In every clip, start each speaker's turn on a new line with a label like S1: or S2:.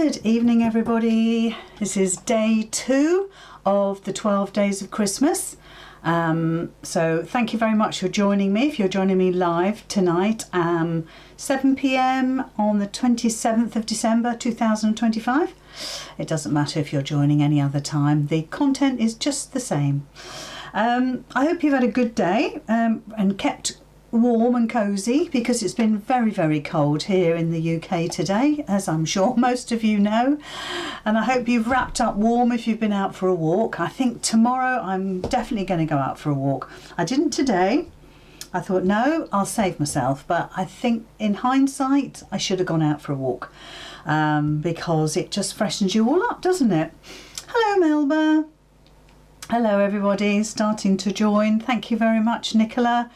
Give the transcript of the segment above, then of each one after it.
S1: Good evening, everybody. This is day 2 of the 12 days of Christmas. So thank you very much for joining me. If you're joining me live tonight, 7 p.m. on the 27th of December 2025. It doesn't matter if you're joining any other time. The content is just the same. I hope you've had a good day and kept warm and cosy, because it's been very, very cold here in the UK today, as I'm sure most of you know. And I hope you've wrapped up warm if you've been out for a walk. I think tomorrow I'm definitely going to go out for a walk. I didn't today. I thought, no, I'll save myself. But I think in hindsight, I should have gone out for a walk, because it just freshens you all up, doesn't it? Hello, Melba. Hello, everybody starting to join. Thank you very much, Nicola.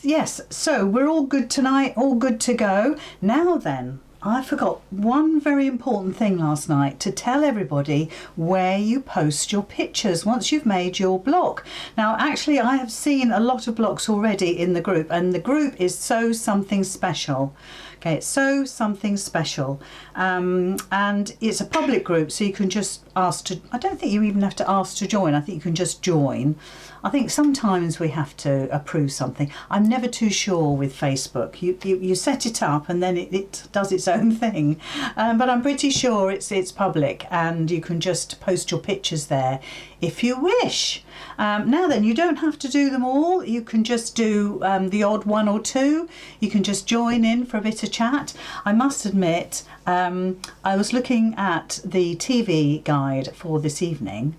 S1: Yes, so we're all good tonight, all good to go. Now then, I forgot one very important thing last night, to tell everybody where you post your pictures once you've made your block. Now, actually, I have seen a lot of blocks already in the group, and the group is So Something Special. Okay, it's So Something Special, and it's a public group, so you can just ask to, I don't think you even have to ask to join, I think you can just join. I think sometimes we have to approve something. I'm never too sure with Facebook. You set it up and then it does its own thing, but I'm pretty sure it's public, and you can just post your pictures there if you wish. Now then, you don't have to do them all. You can just do the odd one or two. You can just join in for a bit of chat. I must admit, I was looking at the TV guide for this evening.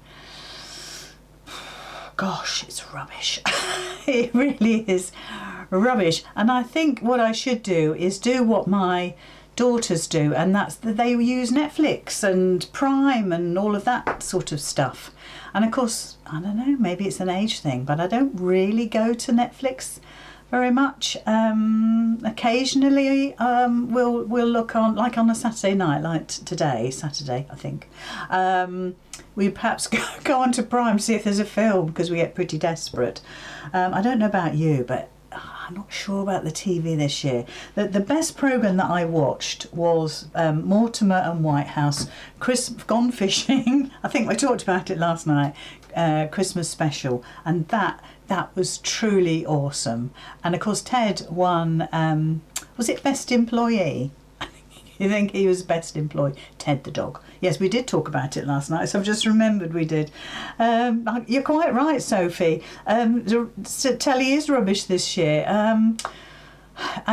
S1: Gosh, it's rubbish. It really is rubbish. And I think what I should do is do what my daughters do, and that's that they use Netflix and Prime and all of that sort of stuff. And of course, I don't know, maybe it's an age thing, but I don't really go to Netflix very much. Occasionally we'll look on, like on a Saturday night, like today, Saturday, I think. We perhaps go on to Prime, see if there's a film, because we get pretty desperate. I don't know about you, but I'm not sure about the TV this year. The best programme that I watched was Mortimer and Whitehouse, Gone Fishing. I think we talked about it last night, Christmas special, and that was truly awesome. And of course Ted won, was it Best Employee? You think he was best employee? Ted the dog. Yes, we did talk about it last night, so I've just remembered we did. You're quite right, Sophie. Telly is rubbish this year.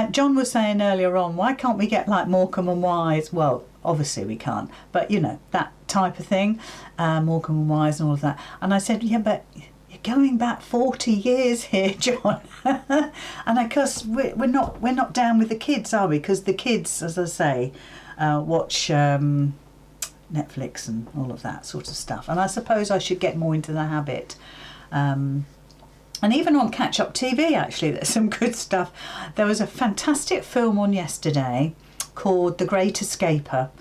S1: John was saying earlier on, why can't we get like Morecambe and Wise? Well, obviously we can't, but you know, that type of thing, Morecambe and Wise and all of that. And I said, yeah, but going back 40 years here, John. And of course we're not down with the kids, are we? Because the kids, as I say, watch Netflix and all of that sort of stuff. And I suppose I should get more into the habit. And even on Catch Up TV, actually, there's some good stuff. There was a fantastic film on yesterday called The Great Escaper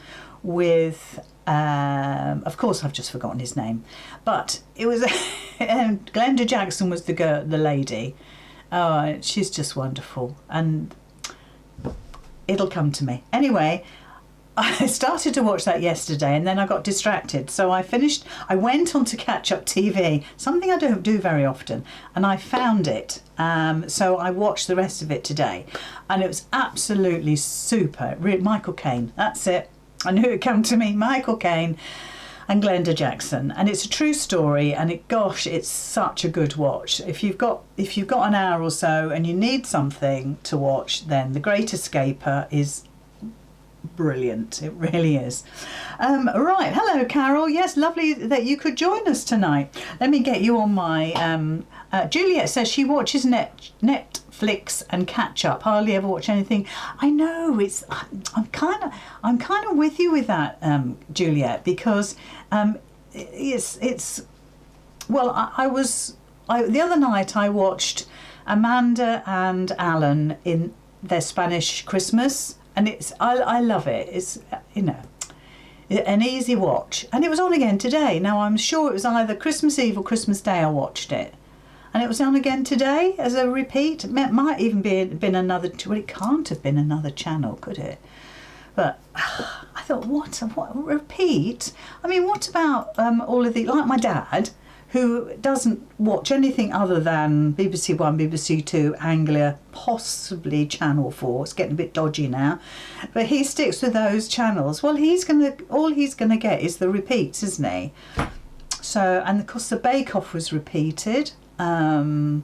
S1: with, of course I've just forgotten his name, but it was Glenda Jackson was the lady. Oh, she's just wonderful, and it'll come to me. Anyway, I started to watch that yesterday, and then I got distracted, so I went on to Catch Up TV, something I don't do very often, and I found it, so I watched the rest of it today, and it was absolutely super. Michael Caine, that's it. I knew it'd come to me. Michael Caine and Glenda Jackson, and it's a true story, and it's such a good watch. If you've got an hour or so and you need something to watch, then The Great Escaper is brilliant. It really is. Right, hello Carol. Yes, lovely that you could join us tonight. Let me get you on my Juliet says she watches Netflix and Catch Up. Hardly ever watch anything. I know, I'm kind of with you with that, Juliet, because it's well, the other night I watched Amanda and Alan in their Spanish Christmas, and I love it. It's, you know, an easy watch, and it was on again today. Now I'm sure it was either Christmas Eve or Christmas Day I watched it, and it was on again today as a repeat. It might even been another, well, it can't have been another channel, could it? But I thought, what repeat? I mean, what about all of the, like my dad, who doesn't watch anything other than BBC One, BBC Two, Anglia, possibly Channel 4. It's getting a bit dodgy now, but he sticks with those channels. Well, all he's gonna get is the repeats, isn't he? So, and of course the Bake Off was repeated. Yeah.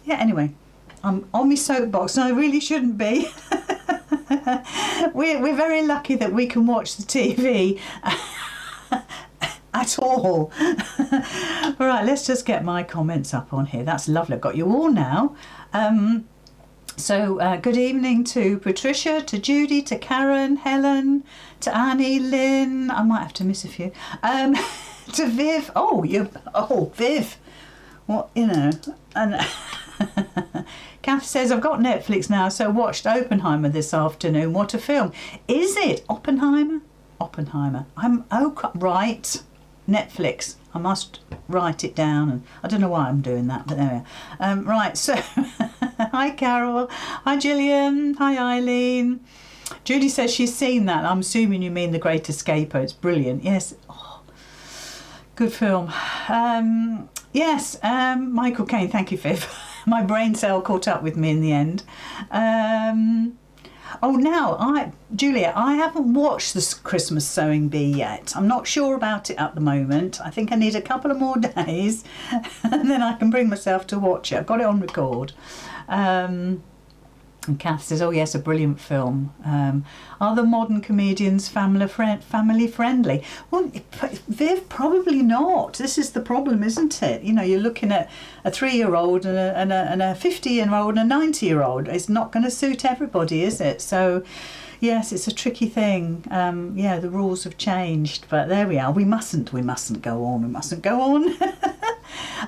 S1: Anyway, I'm on my soapbox, and I really shouldn't be. We're very lucky that we can watch the TV. At all. All right, let's just get my comments up on here. That's lovely. I've got you all now. So good evening to Patricia, to Judy, to Karen, Helen, to Annie, Lynn. I might have to miss a few. To Viv. Viv. What, you know. And Kath says, I've got Netflix now, so watched Oppenheimer this afternoon. What a film. Is it Oppenheimer? Oppenheimer. Right. Netflix. I must write it down, and I don't know why I'm doing that, but there we are. Right, so hi Carol, hi Gillian, hi Eileen. Judy says she's seen that. I'm assuming you mean The Great Escaper. It's brilliant. Yes. Oh, good film. Yes, Michael Caine, thank you, Viv. My brain cell caught up with me in the end. Julia, I haven't watched this Christmas Sewing Bee yet. I'm not sure about it at the moment. I think I need a couple of more days and then I can bring myself to watch it. I've got it on record. And Kath says, oh yes, a brilliant film. Are the modern comedians family friendly? Well, Viv, probably not. This is the problem, isn't it? You know, you're looking at a 3-year-old and a 50-year-old and a 90-year-old. It's not going to suit everybody, is it? So, yes, it's a tricky thing. Yeah, the rules have changed, but there we are. We mustn't go on. We mustn't go on.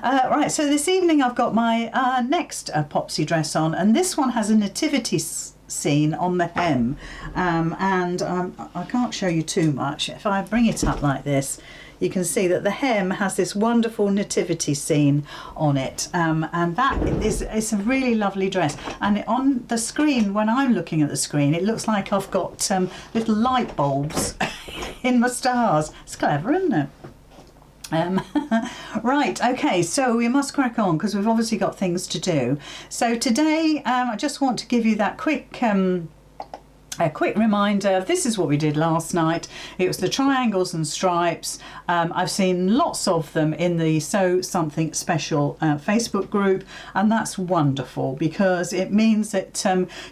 S1: Right, so this evening I've got my next Popsy dress on, and this one has a nativity scene on the hem, and I can't show you too much. If I bring it up like this, you can see that the hem has this wonderful nativity scene on it, and that it's a really lovely dress. And on the screen, when I'm looking at the screen, it looks like I've got little light bulbs in my stars. It's clever, isn't it? Right, okay, so we must crack on because we've obviously got things to do. So today I just want to give you that quick reminder. This is what we did last night. It was the triangles and stripes. I've seen lots of them in the Sew Something Special Facebook group, and that's wonderful because it means that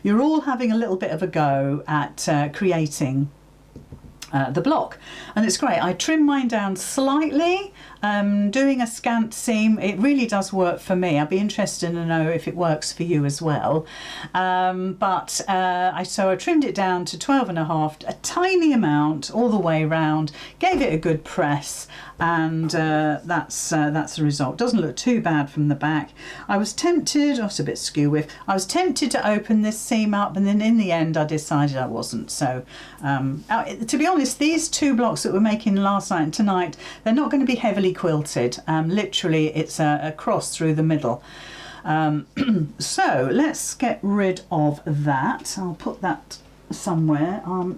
S1: you're all having a little bit of a go at creating the block, and it's great. I trim mine down slightly, doing a scant seam. It really does work for me. I'd be interested to know if it works for you as well. So I trimmed it down to 12.5, a tiny amount all the way around, gave it a good press, and that's the result. Doesn't look too bad from the back. I was tempted, it's a bit skew with, I was tempted to open this seam up, and then in the end I decided I wasn't. So to be honest, these two blocks that we're making last night and tonight, they're not going to be heavily quilted. Literally it's a cross through the middle. So let's get rid of that. I'll put that somewhere. I'll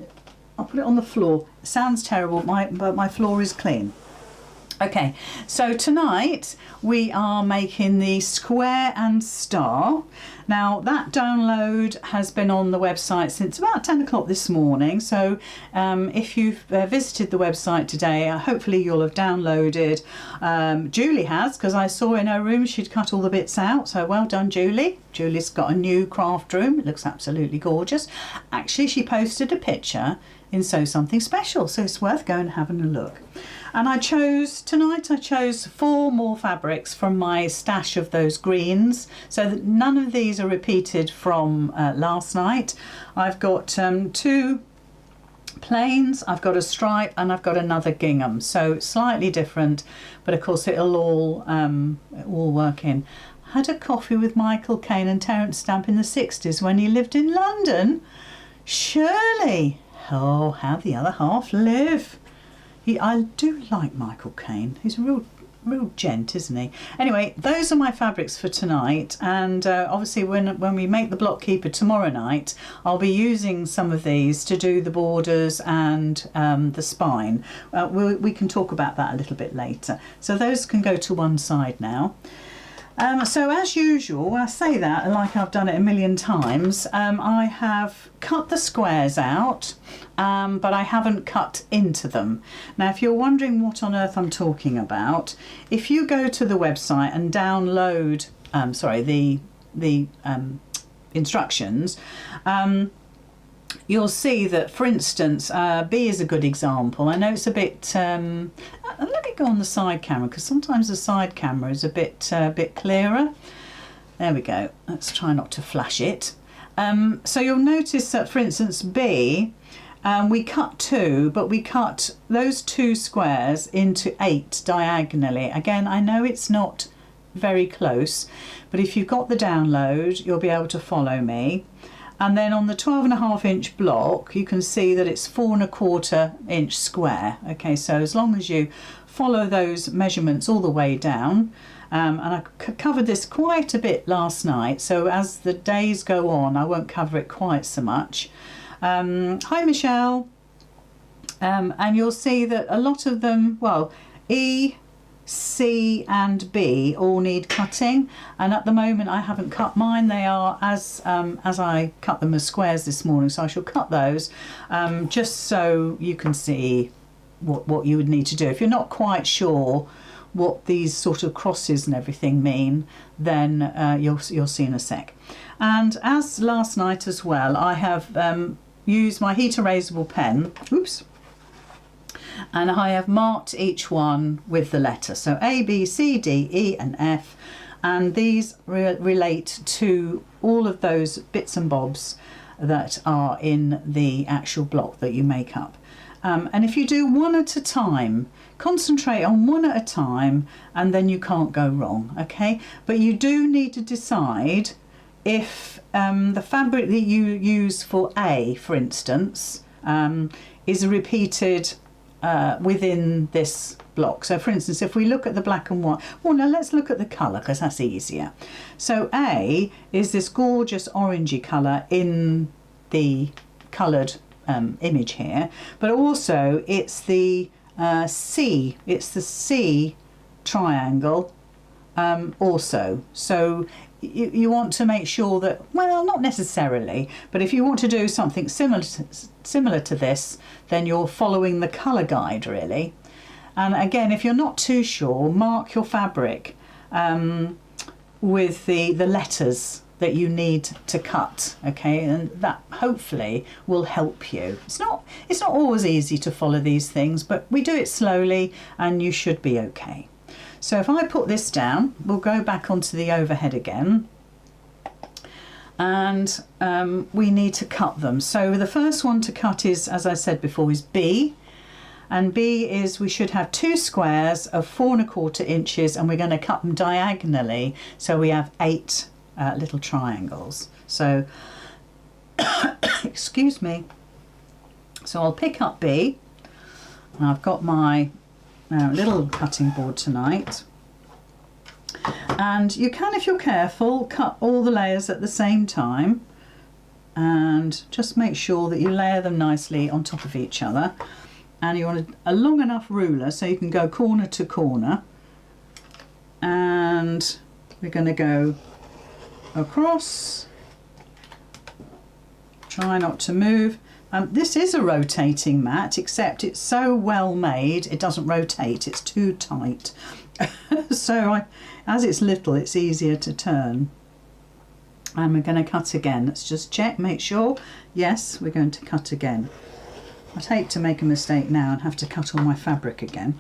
S1: put it on the floor. It sounds terrible, but my floor is clean. Okay, so tonight we are making the square and star. Now that download has been on the website since about 10 o'clock this morning, so if you've visited the website today, hopefully you'll have downloaded. Julie has, because I saw in her room she'd cut all the bits out, so well done Julie. Julie's got a new craft room. It looks absolutely gorgeous. Actually, she posted a picture in Sew Something Special, so it's worth going and having a look. And I chose 4 more fabrics from my stash of those greens, so that none of these are repeated from last night. I've got 2 plains, I've got a stripe, and I've got another gingham, so slightly different, but of course it'll all work in. Had a coffee with Michael Caine and Terence Stamp in the 60s when he lived in London. Shirley, oh, how the other half live. I do like Michael Caine. He's a real real gent, isn't he? Anyway, those are my fabrics for tonight, and obviously when we make the block keeper tomorrow night, I'll be using some of these to do the borders and the spine. We can talk about that a little bit later. So those can go to one side now. So as usual, I say that like I've done it a million times, I have cut the squares out, but I haven't cut into them. Now if you're wondering what on earth I'm talking about, if you go to the website and download the instructions, you'll see that, for instance, B is a good example. I know it's a bit, let me go on the side camera, because sometimes the side camera is a bit clearer. There we go. Let's try not to flash it. So you'll notice that, for instance, B, we cut 2, but we cut those 2 squares into 8 diagonally. Again, I know it's not very close, but if you've got the download, you'll be able to follow me. And then on the 12.5-inch block, you can see that it's 4.25-inch square. Okay, so as long as you follow those measurements all the way down, and I covered this quite a bit last night, so as the days go on, I won't cover it quite so much. Hi, Michelle. And you'll see that a lot of them, well, E, C and B all need cutting, and at the moment I haven't cut mine. They are as I cut them as squares this morning, so I shall cut those just so you can see what you would need to do. If you're not quite sure what these sort of crosses and everything mean, then you'll see in a sec. And as last night as well, I have used my heat erasable pen. Oops. And I have marked each one with the letter. So A, B, C, D, E and F. And these relate to all of those bits and bobs that are in the actual block that you make up. And if you do one at a time, concentrate on one at a time, and then you can't go wrong, okay? But you do need to decide if the fabric that you use for A, for instance, is repeated within this block. So for instance, if we look at the black and white, well, now let's look at the colour, because that's easier. So A is this gorgeous orangey colour in the coloured image here, but also it's the C, it's the C triangle also. So you want to make sure that, well, not necessarily, but if you want to do something similar to this, then you're following the colour guide really. And again, if you're not too sure, mark your fabric with the letters that you need to cut, okay, and that hopefully will help you. It's not always easy to follow these things, but we do it slowly and you should be okay. So if I put this down, we'll go back onto the overhead again, and we need to cut them. So the first one to cut is, as I said before, is B, and B is, we should have 2 squares of 4.25 inches, and we're going to cut them diagonally, so we have 8 little triangles. So excuse me. So I'll pick up B, and I've got my little cutting board tonight, and you can, if you're careful, cut all the layers at the same time, and just make sure that you layer them nicely on top of each other. And you want a long enough ruler so you can go corner to corner, and we're going to go across. Try not to move. This is a rotating mat, except it's so well made it doesn't rotate, it's too tight. So as it's little, it's easier to turn. And we're going to cut again. Let's just check, make sure. Yes, we're going to cut again. I'd hate to make a mistake now and have to cut all my fabric again.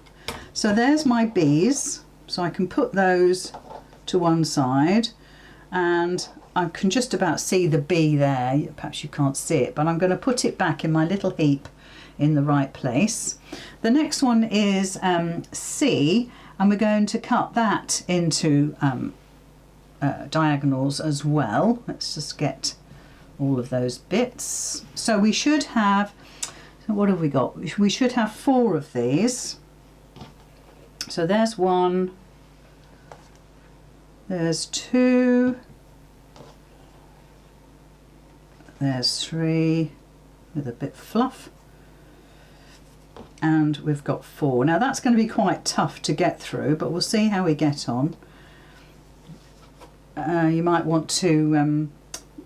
S1: So there's my B's, so I can put those to one side, and I can just about see the B there. Perhaps you can't see it, but I'm going to put it back in my little heap in the right place. The next one is C, and we're going to cut that into diagonals as well. Let's just get all of those bits. So we should have, what have we got? We should have 4 of these. So there's one, there's two, there's three with a bit fluff, and we've got 4. Now that's going to be quite tough to get through, but we'll see how we get on. You might want to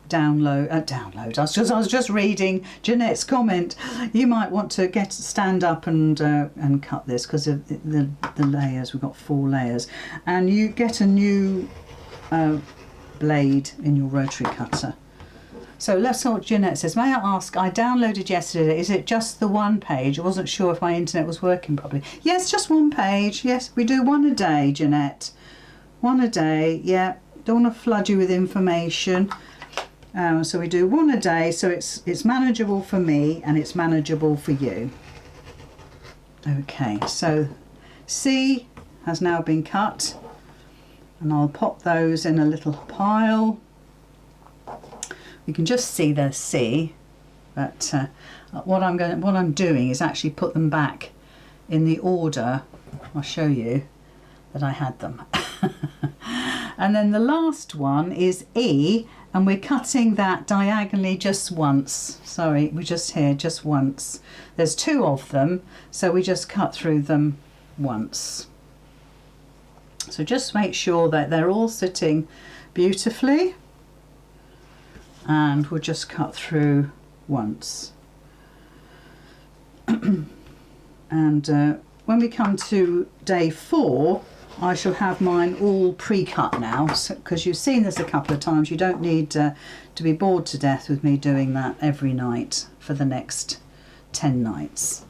S1: download. I was just reading Jeanette's comment. You might want to stand up and cut this because of the layers. We've got 4 layers, and you get a new blade in your rotary cutter. So let's see what Jeanette says. May I ask, I downloaded yesterday, is it just the one page? I wasn't sure if my internet was working properly. Yes, just one page. Yes, we do 1 a day, Jeanette. 1 a day, yeah. Don't want to flood you with information. So we do 1 a day, so it's manageable for me and it's manageable for you. Okay, so C has now been cut, and I'll pop those in a little pile. You can just see the C, but what I'm doing is actually put them back in the order I'll show you that I had them. And then the last one is E, and we're cutting that diagonally just once. Sorry, we're just here just once. There's 2 of them, so we just cut through them once. So just make sure that they're all sitting beautifully, and we'll just cut through once. And when we come to day 4, I shall have mine all pre-cut now, because you've seen this a couple of times. You don't need to be bored to death with me doing that every night for the next 10 nights.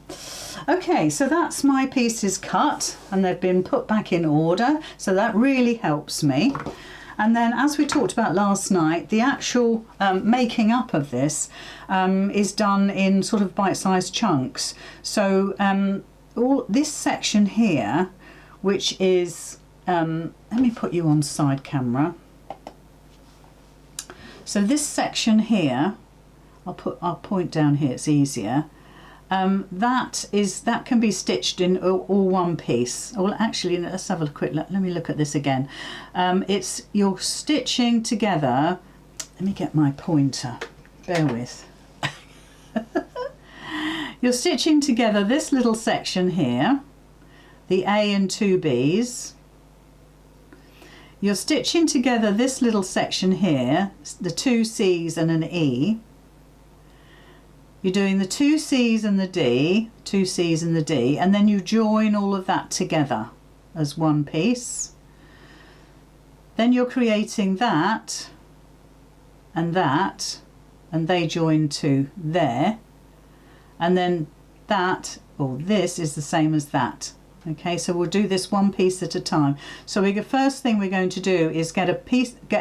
S1: Okay, so that's my pieces cut, and they've been put back in order, so that really helps me. And then, as we talked about last night, the actual making up of this is done in sort of bite-sized chunks. So all this section here, which is, let me put you on side camera. So this section here, I'll point down here, it's easier. That can be stitched in all one piece. Well, actually, let's have a quick look. Let me look at this again. It's you're stitching together. Let me get my pointer. Bear with. You're stitching together this little section here, the A and 2 B's. You're stitching together this little section here, the 2 C's and an E. You're doing the 2 C's and the D, 2 C's and the D, and then you join all of that together as one piece. Then you're creating that, and they join to there, and then that, or this, is the same as that. Okay, so we'll do this one piece at a time. So the first thing we're going to do is get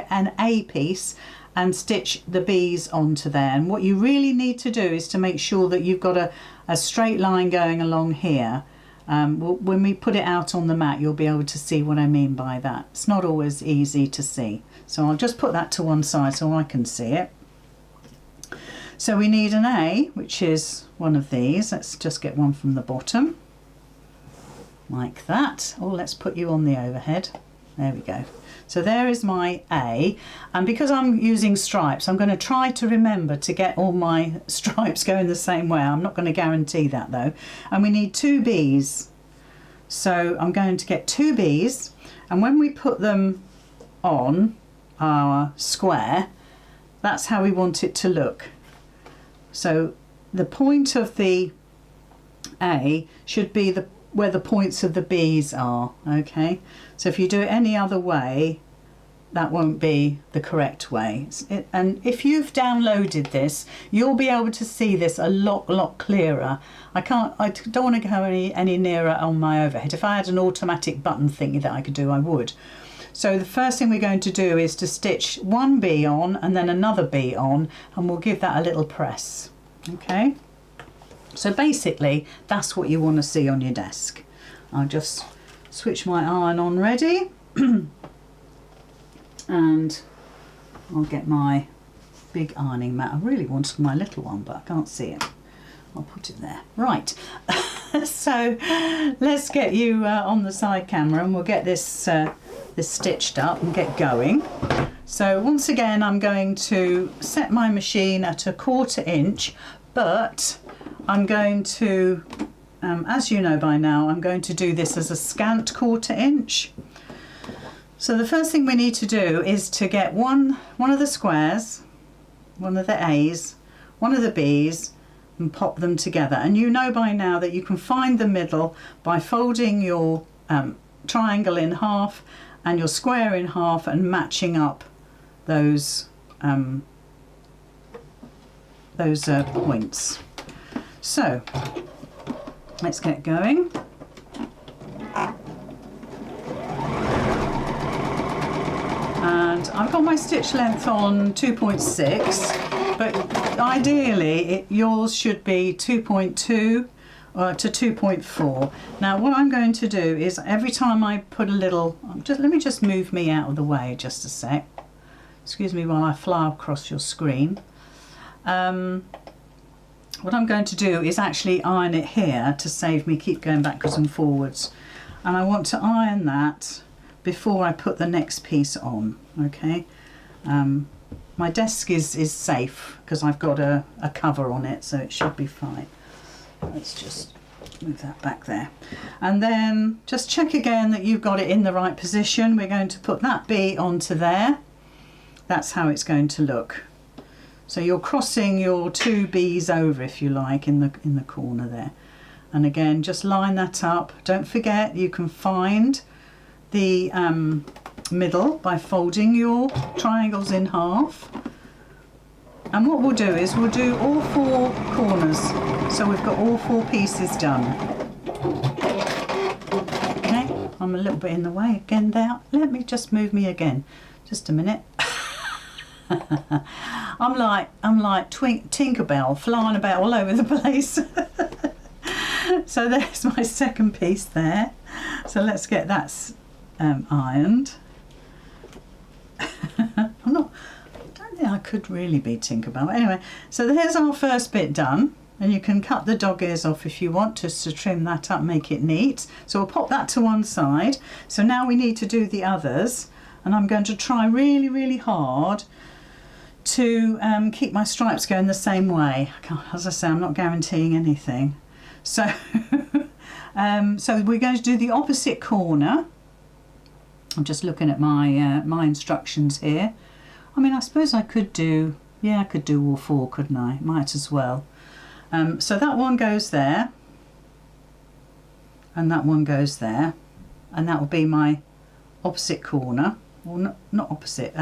S1: an A piece and stitch the B's onto there. And what you really need to do is to make sure that you've got a straight line going along here. When we put it out on the mat, you'll be able to see what I mean by that. It's not always easy to see. So I'll just put that to one side so I can see it. So we need an A, which is one of these. Let's just get one from the bottom, like that. Oh, let's put you on the overhead. There we go. So there is my A, and because I'm using stripes, I'm going to try to remember to get all my stripes going the same way. I'm not going to guarantee that though. And we need 2 B's. So I'm going to get 2 B's, and when we put them on our square, that's how we want it to look. So the point of the A should be where the points of the B's are, okay? So if you do it any other way, that won't be the correct way. And if you've downloaded this, you'll be able to see this a lot clearer. I don't want to go any nearer on my overhead. If I had an automatic button thingy that I could do, I would. So the first thing we're going to do is to stitch 1 B on and then another B on, and we'll give that a little press, okay? So basically, that's what you want to see on your desk. I'll just switch my iron on ready, and I'll get my big ironing mat. I really wanted my little one, but I can't see it. I'll put it there. Right. So let's get you on the side camera and we'll get this stitched up and get going. So once again, I'm going to set my machine at 1/4 inch, but I'm going to, as you know by now, I'm going to do this as a scant 1/4 inch. So the first thing we need to do is to get one of the squares, one of the A's, one of the B's, and pop them together. And you know by now that you can find the middle by folding your triangle in half and your square in half and matching up those points. So let's get going. And I've got my stitch length on 2.6, but ideally yours should be 2.2 to 2.4. Now what I'm going to do is every time I put a little, let me just move me out of the way just a sec. Excuse me while I fly across your screen. What I'm going to do is actually iron it here to save me keep going backwards and forwards. And I want to iron that before I put the next piece on, okay? My desk is safe because I've got a cover on it, so it should be fine. Let's just move that back there. And then just check again that you've got it in the right position. We're going to put that B onto there. That's how it's going to look. So you're crossing your 2 B's over, if you like, in the corner there. And again, just line that up. Don't forget, you can find the middle by folding your triangles in half. And what we'll do is we'll do all 4 corners, so we've got all 4 pieces done. Okay, I'm a little bit in the way again there. Let me just move me again, just a minute. I'm like Tinkerbell, flying about all over the place. So there's my second piece there. So let's get that ironed. I don't think I could really be Tinkerbell. Anyway, so there's our first bit done, and you can cut the dog ears off if you want, just to trim that up, make it neat. So we'll pop that to one side. So now we need to do the others, and I'm going to try really, really hard to keep my stripes going the same way. As I say, I'm not guaranteeing anything. So, so we're going to do the opposite corner. I'm just looking at my my instructions here. I mean, I suppose I could do, yeah, I could do all 4, couldn't I? Might as well. So that one goes there, and that one goes there, and that will be my opposite corner. Well, not opposite.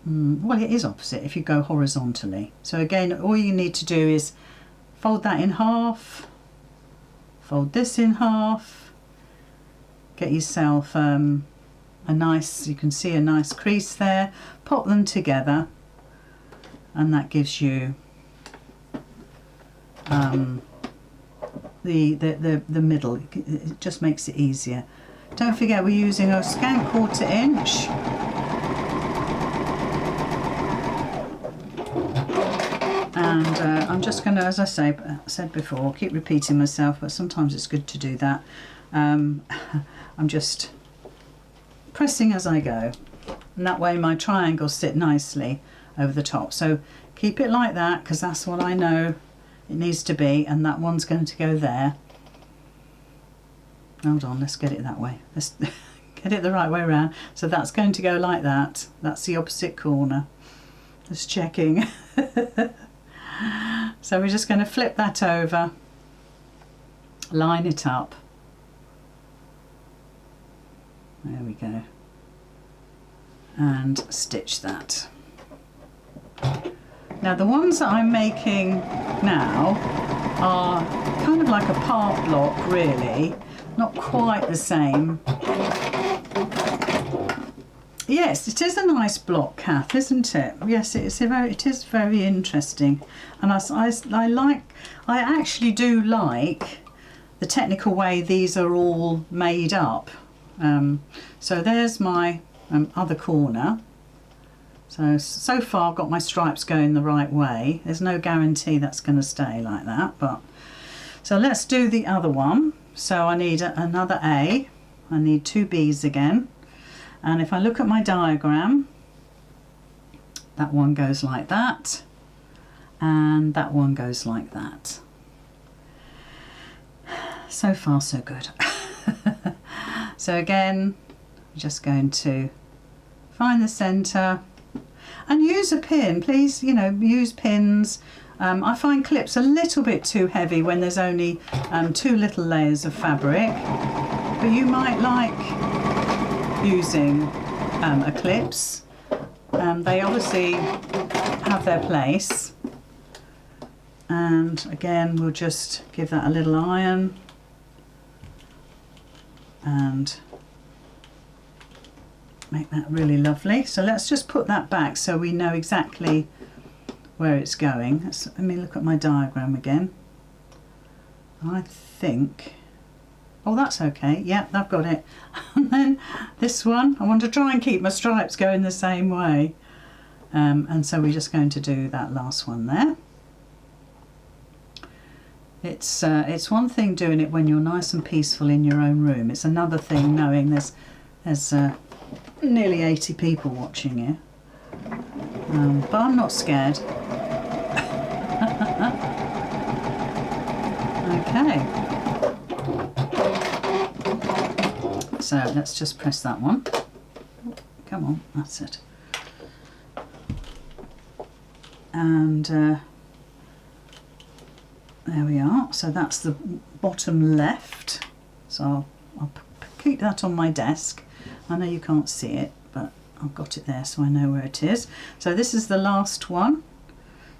S1: Well, it is opposite if you go horizontally. So again, all you need to do is fold that in half, fold this in half, get yourself a nice, you can see a nice crease there, pop them together, and that gives you the middle. It just makes it easier. Don't forget we're using a scant 1/4 inch. And I'm just going to, as I said before, keep repeating myself, but sometimes it's good to do that. I'm just pressing as I go, and that way my triangles sit nicely over the top. So keep it like that, because that's what I know it needs to be, and that one's going to go there. Hold on, let's get it that way. Let's get it the right way around. So that's going to go like that. That's the opposite corner. Just checking. So we're just going to flip that over, line it up. There we go. And stitch that. Now the ones that I'm making now are kind of like a part block, really. Not quite the same. Yes, it is a nice block, Kath, isn't it? Yes, it is very interesting, and I actually do like the technical way these are all made up. So there's my other corner, So far I've got my stripes going the right way. There's no guarantee that's going to stay like that, but so let's do the other one. So I need another A, I need 2 B's again, and if I look at my diagram, that one goes like that, and that one goes like that. So far so good. So again, I'm just going to find the centre and use a pin. Please, you know, use pins. I find clips a little bit too heavy when there's only 2 little layers of fabric, but you might like using a clips. They obviously have their place, and again we'll just give that a little iron and make that really lovely. So let's just put that back so we know exactly where it's going. Let me look at my diagram again. I think, oh, that's okay, yeah, I've got it. And then this one, I want to try and keep my stripes going the same way, and so we're just going to do that last one there. It's one thing doing it when you're nice and peaceful in your own room. It's another thing knowing there's nearly 80 people watching you. But I'm not scared. Okay. So let's just press that one. Come on, that's it. And there we are. So that's the bottom left. So I'll keep that on my desk. I know you can't see it, but I've got it there so I know where it is. So this is the last one.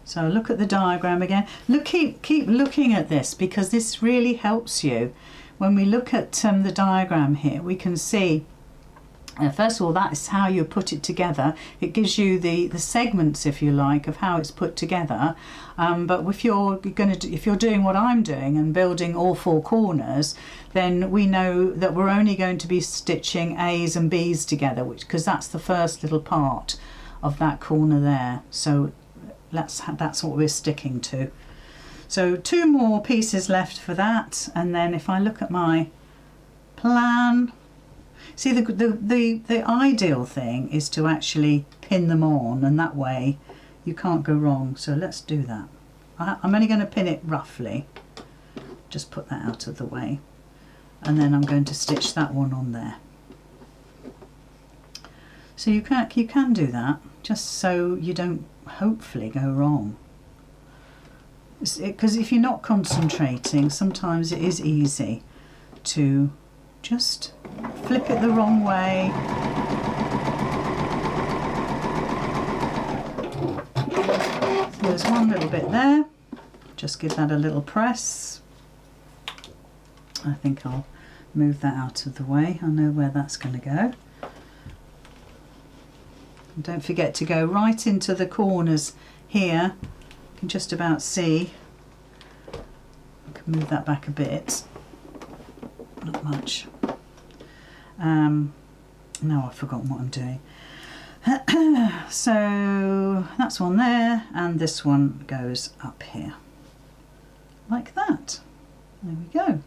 S1: So look at the diagram again. Look, keep looking at this, because this really helps you. When we look at the diagram here, we can see, first of all, that is how you put it together. It gives you the segments, if you like, of how it's put together. But if you're doing what I'm doing and building all 4 corners, then we know that we're only going to be stitching A's and B's together, because that's the first little part of that corner there. So that's what we're sticking to. So 2 more pieces left for that, and then if I look at my plan, see, the ideal thing is to actually pin them on, and that way you can't go wrong. So let's do that. I'm only going to pin it roughly, just put that out of the way, and then I'm going to stitch that one on there. So you can do that, just so you don't hopefully go wrong. Because if you're not concentrating, sometimes it is easy to just flip it the wrong way. So there's one little bit there. Just give that a little press. I think I'll move that out of the way. I know where that's going to go. And don't forget to go right into the corners here. You can just about see. I can move that back a bit. Not much. Now I've forgotten what I'm doing. So that's one there, and this one goes up here. Like that. There we go.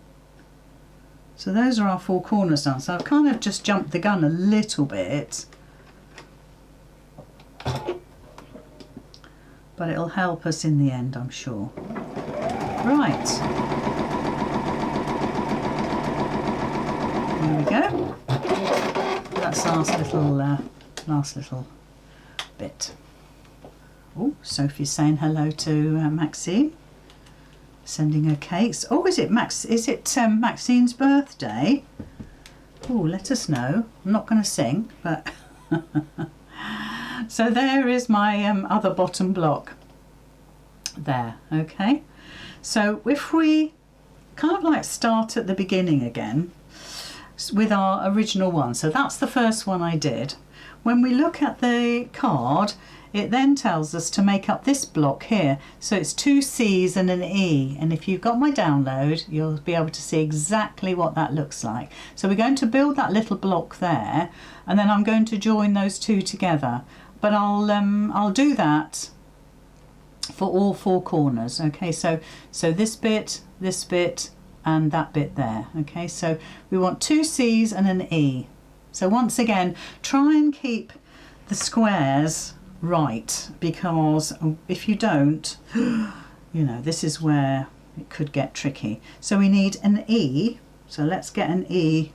S1: So those are our 4 corners done. So I've kind of just jumped the gun a little bit, but it'll help us in the end, I'm sure. Right. There we go. That's last little bit. Oh, Sophie's saying hello to Maxine. Sending her cakes. Oh, is it Maxine's birthday? Oh, let us know. I'm not going to sing, but so there is my other bottom block there. Okay, so if we kind of like start at the beginning again with our original one, so that's the first one I did. When we look at the card, it then tells us to make up this block here. So it's 2 C's and an E, and if you've got my download, you'll be able to see exactly what that looks like. So we're going to build that little block there, and then I'm going to join those 2 together. but I'll do that for all 4 corners. Okay, so this bit, and that bit there. Okay, so we want 2 C's and an E. So once again, try and keep the squares right, because if you don't, you know, this is where it could get tricky. So we need an E, so let's get an E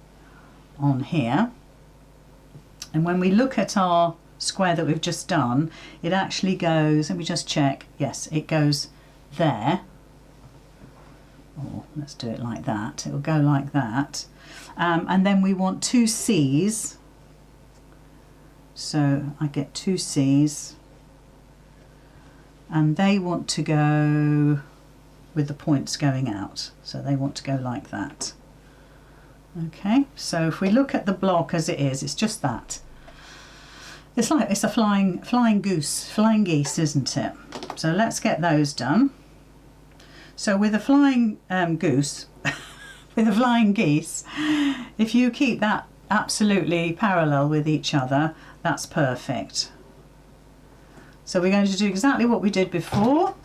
S1: on here. And when we look at our square that we've just done, it actually goes, let me just check, yes, it goes there. Or let's do it like that, it'll go like that. And then we want 2 C's. So I get 2 C's, and they want to go with the points going out, so they want to go like that. Okay, so if we look at the block as it is, it's just that. It's like it's a flying geese, isn't it? So let's get those done. So with a flying goose, with a flying geese, if you keep that absolutely parallel with each other, that's perfect. So we're going to do exactly what we did before.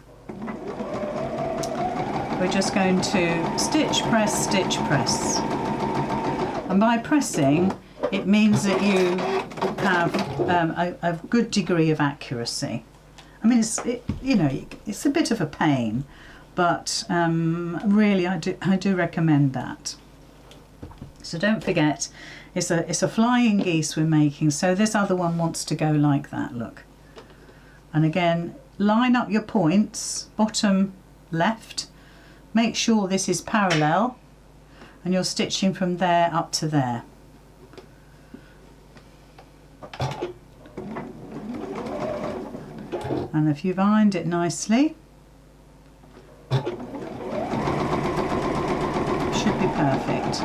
S1: We're just going to stitch, press, and by pressing it means that you have a good degree of accuracy. I mean, you know, it's a bit of a pain, but really I do recommend that. So don't forget, it's a flying geese we're making, so this other one wants to go like that, look. And again, line up your points, bottom left, make sure this is parallel, and you're stitching from there up to there. And if you've ironed it nicely, it should be perfect.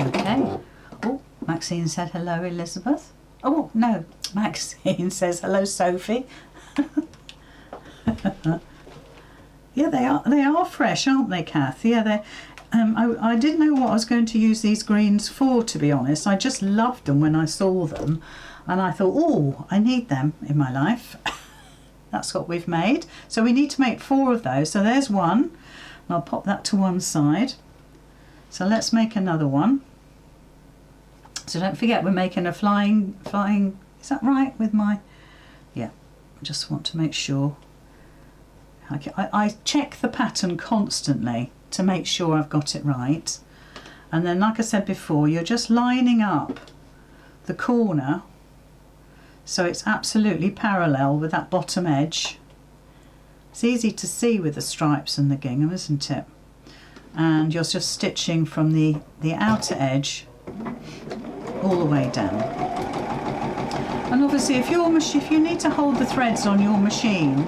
S1: Okay. Oh, Maxine said hello, Elizabeth. Oh no, Maxine says hello, Sophie. Yeah, they are fresh, aren't they, Kath? Yeah, they. I didn't know what I was going to use these greens for, to be honest. I just loved them when I saw them, and I thought, oh, I need them in my life. That's what we've made. So we need to make 4 of those. So there's one, and I'll pop that to one side. So let's make another one. So don't forget, we're making a flying, is that right with my, yeah, I just want to make sure. I check the pattern constantly to make sure I've got it right. And then, like I said before, you're just lining up the corner so it's absolutely parallel with that bottom edge. It's easy to see with the stripes and the gingham, isn't it? And you're just stitching from the outer edge all the way down. And obviously if you need to hold the threads on your machine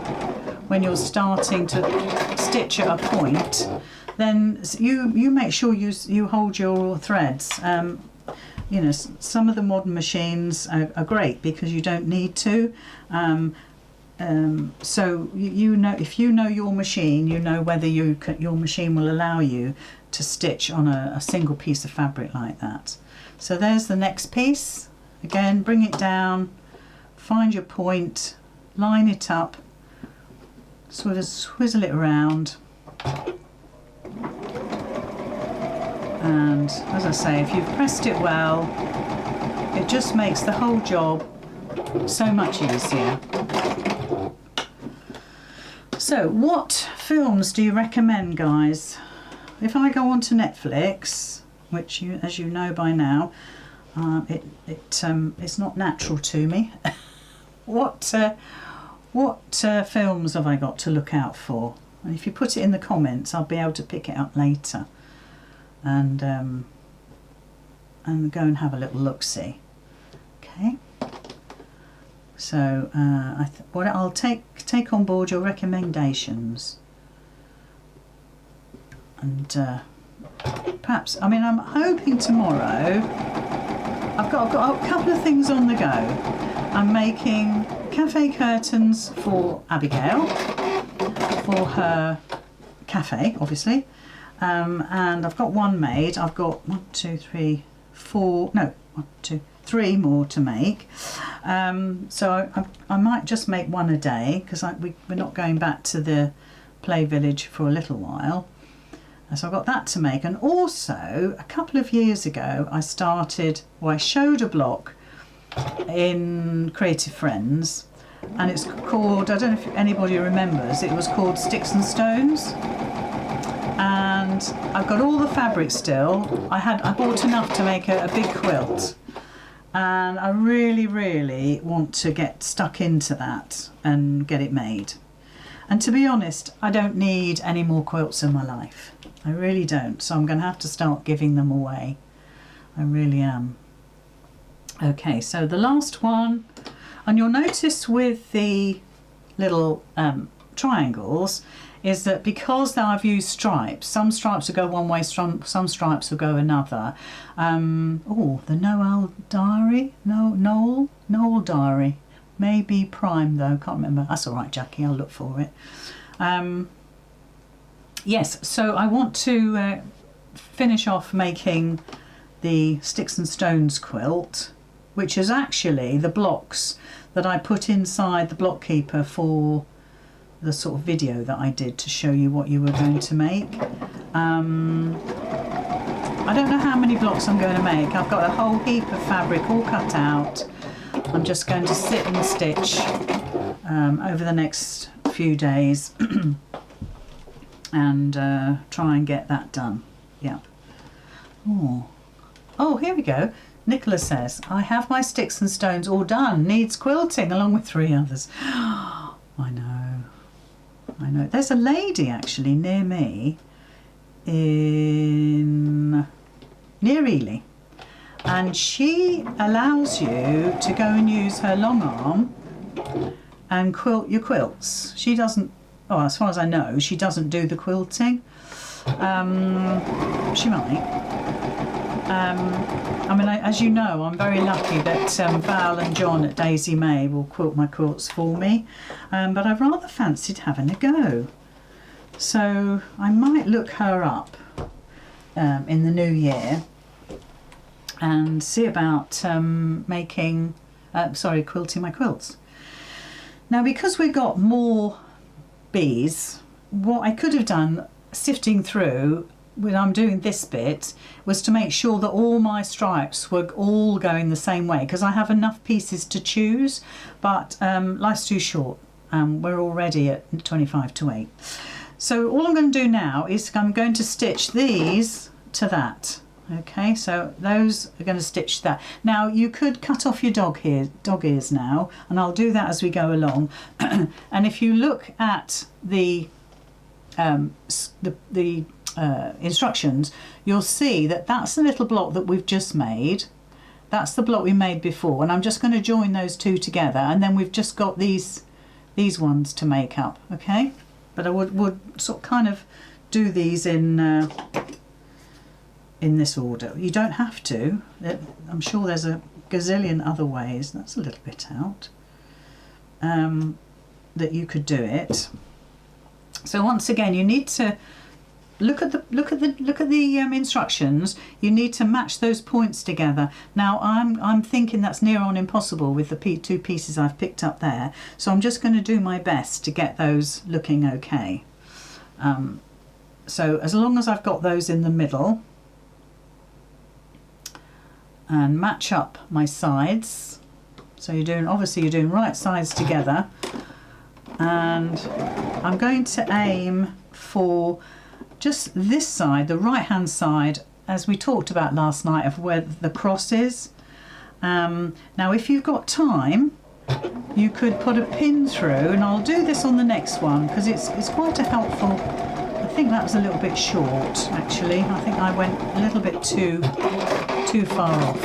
S1: when you're starting to stitch at a point, then you make sure you hold your threads. You know, some of the modern machines are great because you don't need to. So you know, if you know your machine, you know whether your machine will allow you to stitch on a single piece of fabric like that. So there's the next piece. Again, bring it down, find your point, line it up, sort of swizzle it around. And as I say, if you've pressed it well, it just makes the whole job so much easier. So what films do you recommend, guys? If I go on to Netflix, which as you know by now, it's not natural to me. What films have I got to look out for? And if you put it in the comments, I'll be able to pick it up later and go and have a little look-see. Okay. So I'll take on board your recommendations, and perhaps, I mean, I'm hoping tomorrow. I've got a couple of things on the go. I'm making cafe curtains for Abigail for her cafe, obviously, and I've got one made. I've got 1, 2, 3, 4. No, 1, 2, 3 more to make. So I might just make 1 a day, because we're not going back to the play village for a little while. So I've got that to make. And also, a couple of years ago, I showed a block in Creative Friends, and it's called, I don't know if anybody remembers, it was called Sticks and Stones. And I've got all the fabric still. I bought enough to make a big quilt, and I really want to get stuck into that and get it made. And to be honest, I don't need any more quilts in my life. I really don't. So I'm going to have to start giving them away. I really am. Okay, so the last one, and you'll notice with the little triangles, is that because now I've used stripes, some stripes will go one way, some stripes will go another. Oh, the Noel Diary? Noel Diary. Maybe Prime though, can't remember. That's all right, Jackie, I'll look for it. Yes, so I want to finish off making the Sticks and Stones quilt, which is actually the blocks that I put inside the block keeper for the sort of video that I did to show you what you were going to make. I don't know how many blocks I'm going to make. I've got a whole heap of fabric all cut out. I'm just going to sit and stitch over the next few days and try and get that done. Yeah. Oh, here we go. Nicola says, I have my Sticks and Stones all done. Needs quilting along with 3 others. I know. There's a lady actually near me near Ely, and she allows you to go and use her long arm and quilt your quilts. She doesn't, oh, as far as I know, she doesn't do the quilting. She might. I mean, as you know, I'm very lucky that Val and John at Daisy May will quilt my quilts for me, but I rather fancied having a go. So I might look her up in the new year and see about quilting my quilts. Now, because we've got more bees, what I could have done, sifting through when I'm doing this bit, was to make sure that all my stripes were all going the same way, because I have enough pieces to choose, but life's too short. We're already at 25 to 8. So all I'm going to do now is I'm going to stitch these to that. Okay, so those are going to stitch that. Now you could cut off your dog ears now, and I'll do that as we go along. And if you look at the instructions, you'll see that that's the little block that we've just made. That's the block we made before, and I'm just going to join those two together, and then we've just got these ones to make up. Okay, but I would sort of kind of do these in this order. You don't have to. I'm sure there's a gazillion other ways. That's a little bit out. That you could do it. So once again, you need to look at the instructions. You need to match those points together. Now I'm thinking that's near on impossible with the 2 pieces I've picked up there. So I'm just going to do my best to get those looking okay. So as long as I've got those in the middle and match up my sides. So you're doing right sides together, and I'm going to aim for just this side, the right hand side, as we talked about last night, of where the cross is. Now if you've got time, you could put a pin through, and I'll do this on the next one because it's quite a helpful. I think that was a little bit short actually. I think I went a little bit too far off.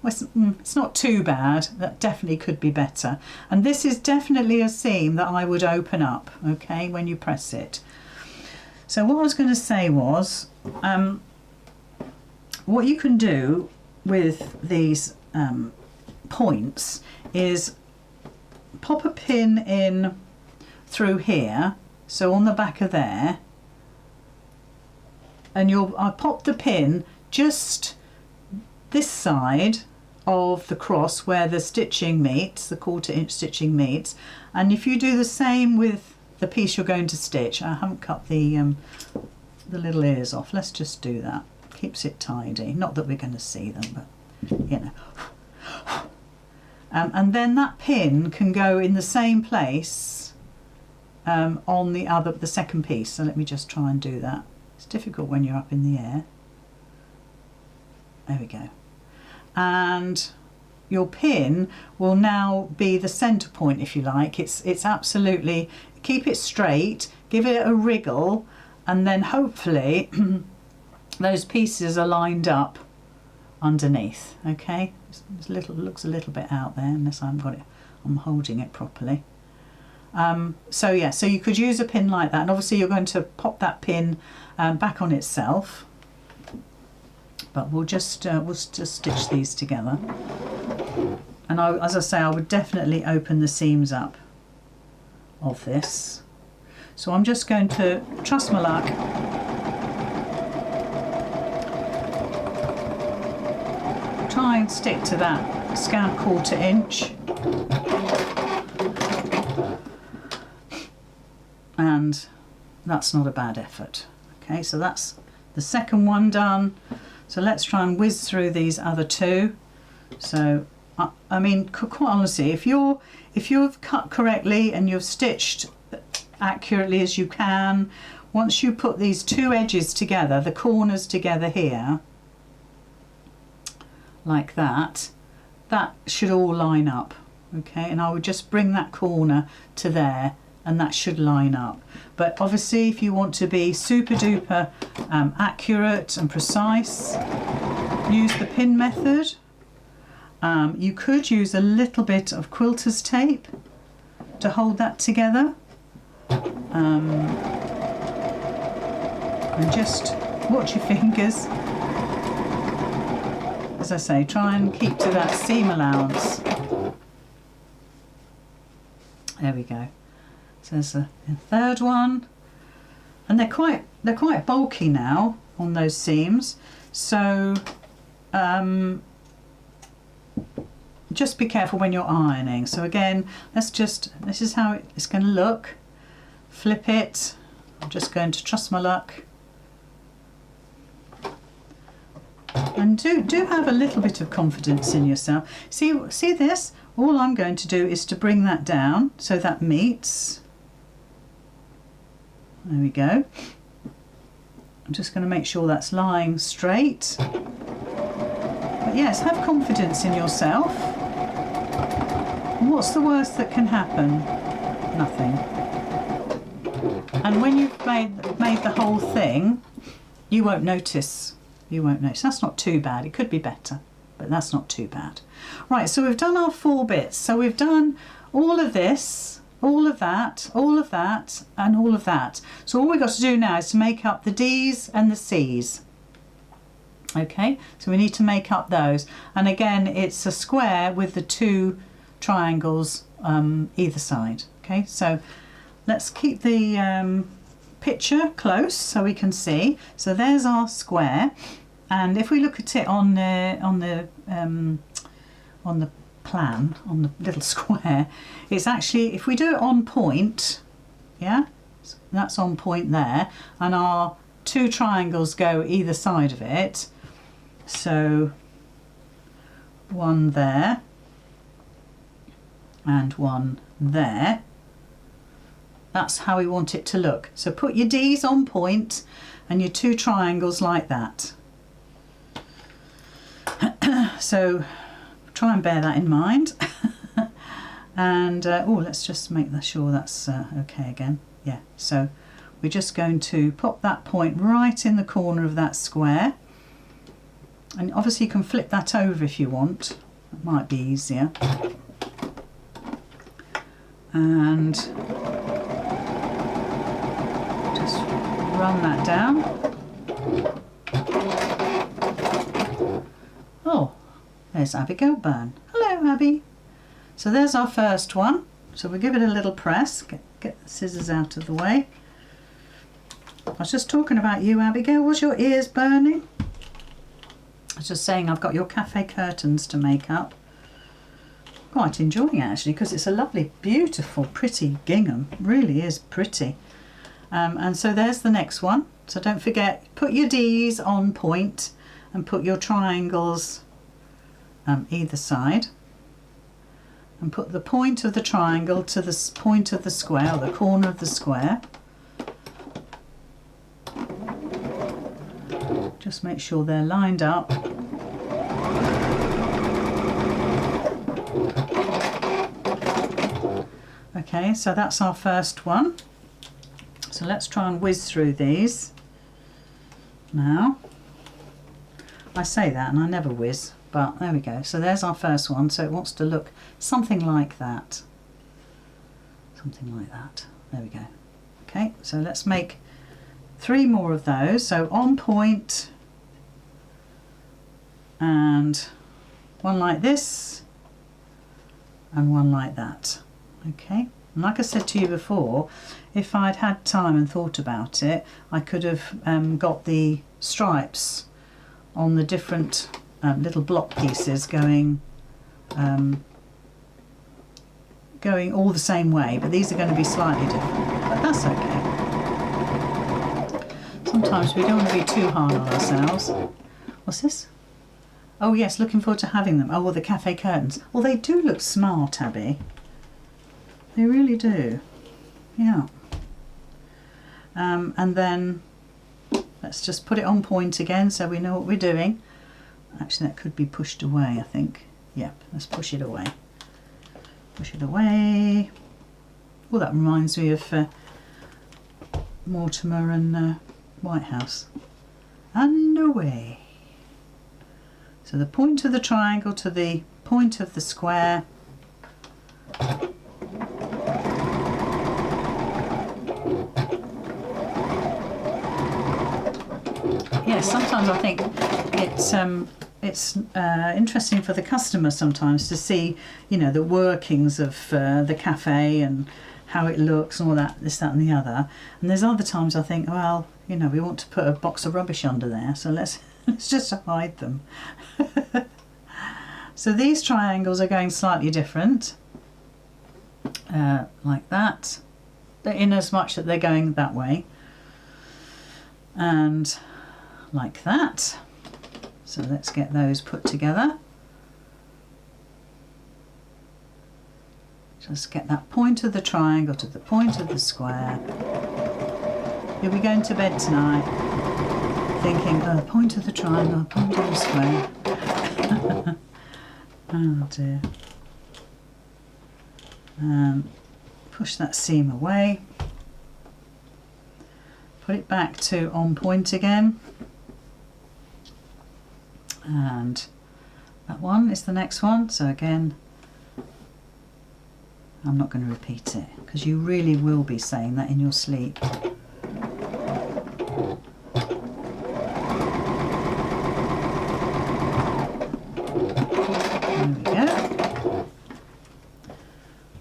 S1: It's not too bad. That definitely could be better. And this is definitely a seam that I would open up, okay, when you press it. So what I was going to say was, what you can do with these points is pop a pin in through here, so on the back of there, and I'll pop the pin just this side of the cross where the stitching meets, the 1/4 inch stitching meets, and if you do the same with the piece you're going to stitch, I haven't cut the little ears off, let's just do that, keeps it tidy, not that we're going to see them, but you know. And then that pin can go in the same place on the second piece. So let me just try and do that. It's difficult when you're up in the air. There we go. And your pin will now be the centre point, if you like. It's absolutely, keep it straight, give it a wriggle, and then hopefully those pieces are lined up underneath. Okay, looks a little bit out there unless I haven't got it, I'm holding it properly. So yeah, so you could use a pin like that, and obviously you're going to pop that pin back on itself, but we'll just stitch these together. And as I say, I would definitely open the seams up of this. So I'm just going to trust my luck, try and stick to that scant 1/4 inch, and that's not a bad effort. Okay, so that's the second one done. So let's try and whiz through these other two. So I mean, quite honestly, if you've cut correctly and you've stitched accurately as you can, once you put these two edges together, the corners together here, like that, that should all line up. Okay, and I would just bring that corner to there, and that should line up. But obviously, if you want to be super duper accurate and precise, use the pin method. You could use a little bit of quilter's tape to hold that together, and just watch your fingers. As I say, try and keep to that seam allowance. There we go. So there's a third one, and they're quite bulky now on those seams. So just be careful when you're ironing. So again, this is how it's going to look. Flip it. I'm just going to trust my luck. And do have a little bit of confidence in yourself. See this? All I'm going to do is to bring that down so that meets. There we go. I'm just going to make sure that's lying straight. But yes, have confidence in yourself. What's the worst that can happen? Nothing. And when you've made the whole thing, you won't notice. You won't notice. That's not too bad. It could be better, but that's not too bad. Right, so we've done our 4 bits. So we've done all of this, all of that, all of that, and all of that. So all we've got to do now is to make up the D's and the C's. Okay, so we need to make up those. And again, it's a square with the 2 triangles either side. Okay, so let's keep the picture close so we can see. So there's our square, and if we look at it on the plan, on the little square, it's actually, if we do it on point, yeah, so that's on point there, and our 2 triangles go either side of it. So one there and one there. That's how we want it to look. So put your D's on point and your 2 triangles like that. So try and bear that in mind. And oh, let's just make sure that's okay again. Yeah, so we're just going to pop that point right in the corner of that square. And obviously you can flip that over if you want. It might be easier. And run that down. Oh, there's Abigail Byrne. Hello, Abby. So there's our first one. So we'll give it a little press. Get the scissors out of the way. I was just talking about you, Abigail. Was your ears burning? I was just saying I've got your cafe curtains to make up. Quite enjoying it actually, because it's a lovely, beautiful, pretty gingham. Really is pretty. And so there's the next one. So don't forget, put your D's on point and put your triangles either side. And put the point of the triangle to the point of the square, or the corner of the square. Just make sure they're lined up. Okay, so that's our first one. So let's try and whiz through these now. I say that and I never whiz, but there we go. So there's our first one. So it wants to look something like that. Something like that. There we go. Okay, so let's make 3 more of those. So on point, and one like this, and one like that. Okay, and like I said to you before, if I'd had time and thought about it, I could have got the stripes on the different little block pieces going all the same way, but these are going to be slightly different, but that's okay. Sometimes we don't want to be too hard on ourselves. What's this? Oh yes, looking forward to having them. Oh, well, the cafe curtains. Well, they do look smart, Abby. They really do. Yeah. And then let's just put it on point again so we know what we're doing. Actually, that could be pushed away, I think. Yep, let's push it away. Push it away. Well, that reminds me of Mortimer and Whitehouse. And away. So the point of the triangle to the point of the square. Yes, sometimes I think it's interesting for the customer sometimes to see, you know, the workings of the cafe and how it looks and all that, this, that and the other. And there's other times I think, well, you know, we want to put a box of rubbish under there, so let's just hide them. So these triangles are going slightly different, like that, in as much that they're going that way, and like that. So let's get those put together. Just get that point of the triangle to the point of the square. You'll be going to bed tonight thinking, oh, point of the triangle, point of the square. Oh dear. Push that seam away. Put it back to on point again. And that one is the next one. So again, I'm not going to repeat it because you really will be saying that in your sleep.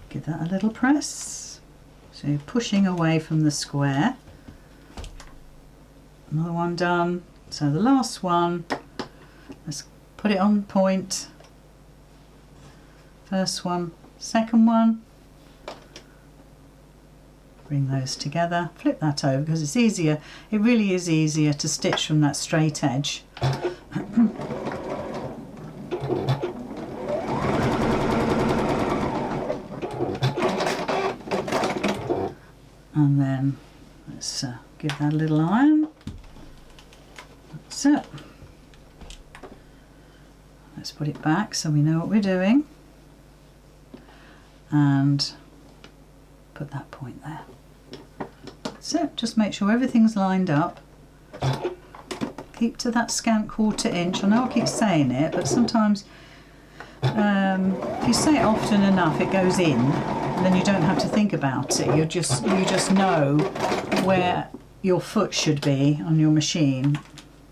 S1: Give that a little press. So you're pushing away from the square. Another one done. So the last one, let's put it on point. First one, second one. Bring those together. Flip that over because it's easier. It really is easier to stitch from that straight edge. And then let's give that a little iron. That's it. Let's put it back so we know what we're doing. And put that point there. That's it. Just make sure everything's lined up. Keep to that scant 1/4 inch. I know I keep saying it, but sometimes if you say it often enough, it goes in. And then you don't have to think about it. You just know where your foot should be on your machine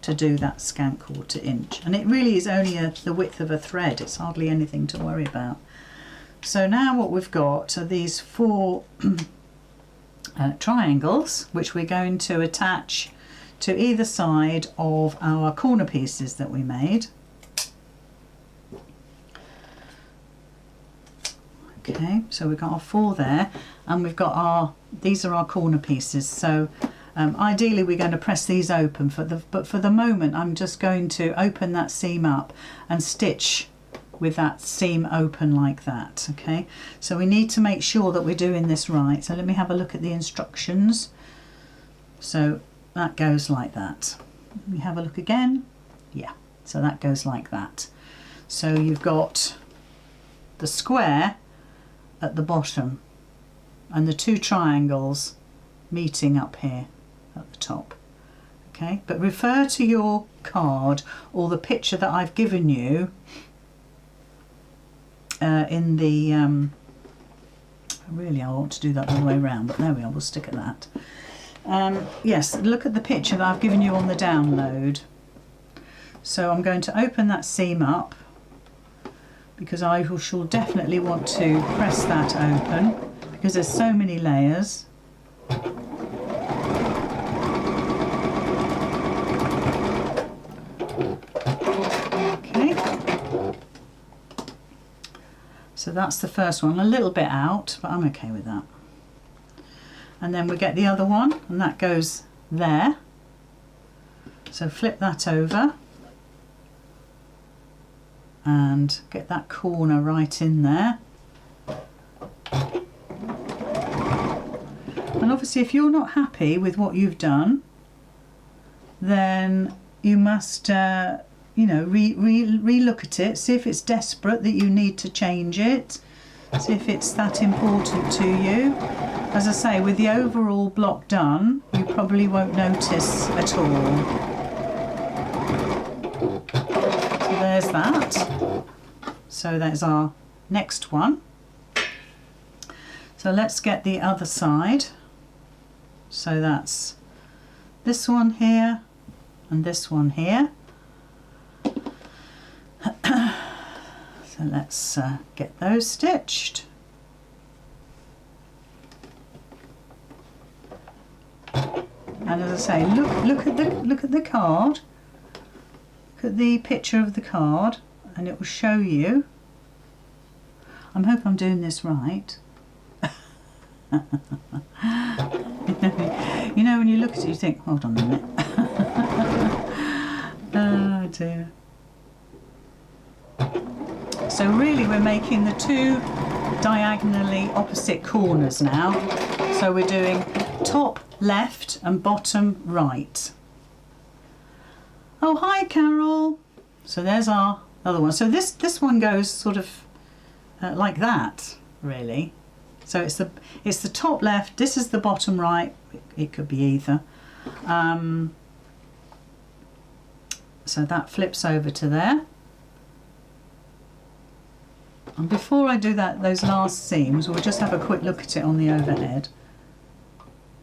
S1: to do that scant 1/4 inch. And it really is only the width of a thread. It's hardly anything to worry about. So now what we've got are these 4 triangles, which we're going to attach to either side of our corner pieces that we made. Okay, so we've got our 4 there, and we've got our, these are our corner pieces. So ideally we're going to press these open, but for the moment I'm just going to open that seam up and stitch with that seam open like that. Okay, so we need to make sure that we're doing this right. So let me have a look at the instructions. So that goes like that. Let me have a look again. Yeah, so that goes like that. So you've got the square at the bottom and the 2 triangles meeting up here at the top. Okay, but refer to your card or the picture that I've given you in the really I want to do that all the way around, but there we are, we'll stick at that. Yes, look at the picture that I've given you on the download. So I'm going to open that seam up because I shall definitely want to press that open because there's so many layers. Okay, so that's the first one, a little bit out, but I'm okay with that. And then we get the other one, and that goes there. So flip that over and get that corner right in there. And obviously if you're not happy with what you've done, then you must you know, re-look at it, see if it's desperate that you need to change it, see if it's that important to you. As I say, with the overall block done, you probably won't notice at all. So there's that. So there's our next one. So let's get the other side. So that's this one here and this one here. So let's get those stitched. And as I say, look at the card. Look at the picture of the card, and it will show you. I hope I'm doing this right. You know, when you look at it, you think, hold on a minute. Oh dear. So really, we're making the 2 diagonally opposite corners now. So we're doing top left and bottom right. Oh, hi Carol. So there's our other one. So this one goes sort of like that, really. So it's the top left, this is the bottom right. It could be either. So that flips over to there. And before I do that, those last seams, we'll just have a quick look at it on the overhead.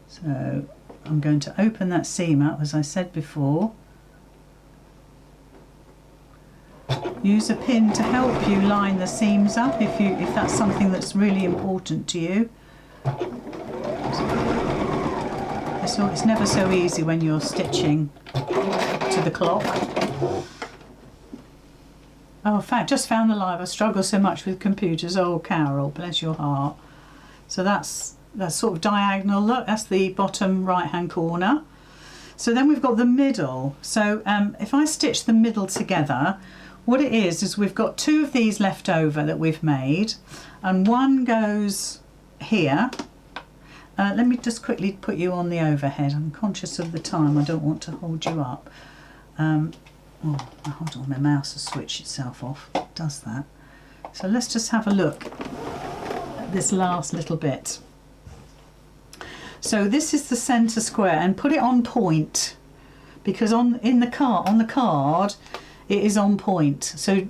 S1: So I'm going to open that seam up, as I said before. Use a pin to help you line the seams up if that's something that's really important to you. It's never so easy when you're stitching to the clock. Oh, in fact, just found the live. I struggle so much with computers. Oh, Carol, bless your heart. So that's sort of diagonal. Look, that's the bottom right-hand corner. So then we've got the middle. So if I stitch the middle together, what it is we've got 2 of these left over that we've made, and one goes here. Let me just quickly put you on the overhead. I'm conscious of the time. I don't want to hold you up. Oh, hold on, my mouse has switched itself off. It does that. So let's just have a look at this last little bit. So this is the centre square, and put it on point, because on the card it is on point. So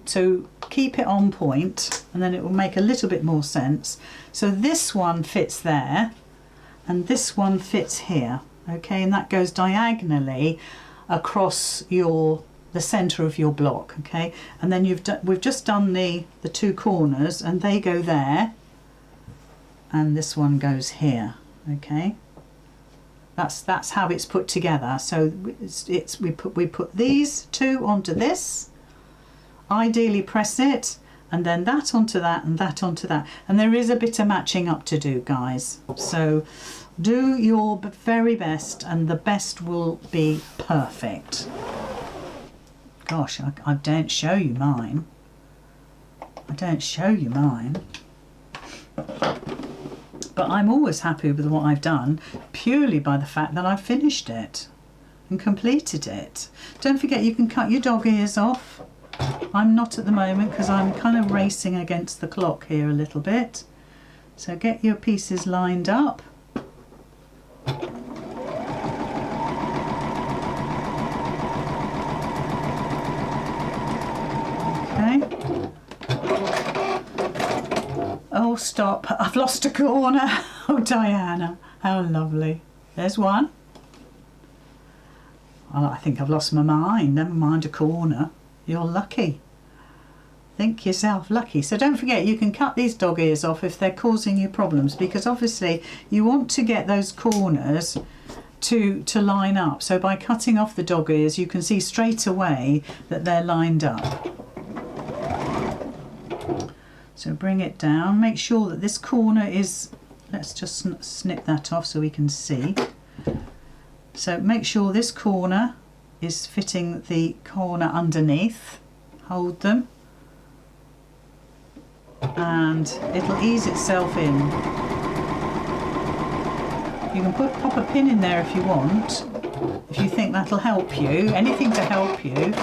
S1: keep it on point, and then it will make a little bit more sense. So this one fits there, and this one fits here. Okay, and that goes diagonally across the centre of your block. Okay, and then we've just done the 2 corners, and they go there, and this one goes here. Okay, that's how it's put together. So we put these 2 onto this, ideally press it, and then that onto that and that onto that. And there is a bit of matching up to do, guys. So do your very best, and the best will be perfect. Gosh, I don't show you mine. I don't show you mine. But I'm always happy with what I've done, purely by the fact that I've finished it and completed it. Don't forget, you can cut your dog ears off. I'm not at the moment because I'm kind of racing against the clock here a little bit. So get your pieces lined up. Okay. Oh, stop. I've lost a corner. Oh, Diana, how lovely. There's one. Oh, I think I've lost my mind. Never mind a corner. You're lucky. Think yourself lucky. So don't forget, you can cut these dog ears off if they're causing you problems, because obviously you want to get those corners to line up. So by cutting off the dog ears, you can see straight away that they're lined up. So bring it down. Make sure that this corner is, let's just snip that off so we can see. So make sure this corner is fitting the corner underneath. Hold them. And it'll ease itself in. You can pop a pin in there if you want, if you think that'll help you. Anything to help you.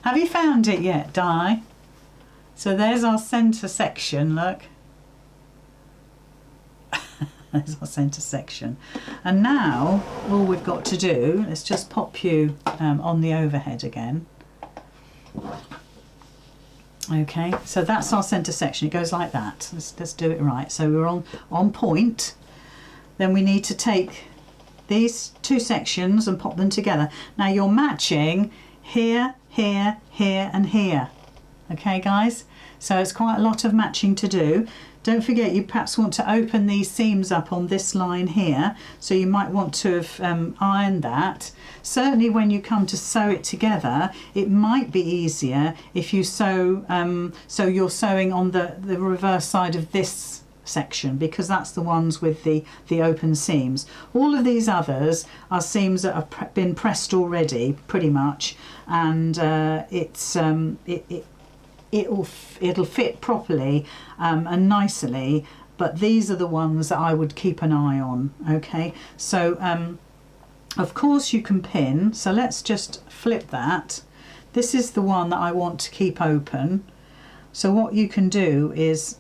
S1: Have you found it yet, Di? So there's our centre section, look. There's our centre section. And now all we've got to do, let's just pop you on the overhead again. Okay, so that's our centre section. It goes like that. Let's do it right. So we're on point. Then we need to take these two sections and pop them together. Now you're matching here, here, here and here. Okay, guys? So it's quite a lot of matching to do. Don't forget, you perhaps want to open these seams up on this line here, so you might want to have ironed that. Certainly when you come to sew it together, it might be easier if you sew, so you're sewing on the reverse side of this section, because that's the ones with the open seams. All of these others are seams that have been pressed already, pretty much, and it'll fit properly and nicely, but these are the ones that I would keep an eye on. Okay, so of course you can pin, so let's just flip that. This is the one that I want to keep open. So what you can do is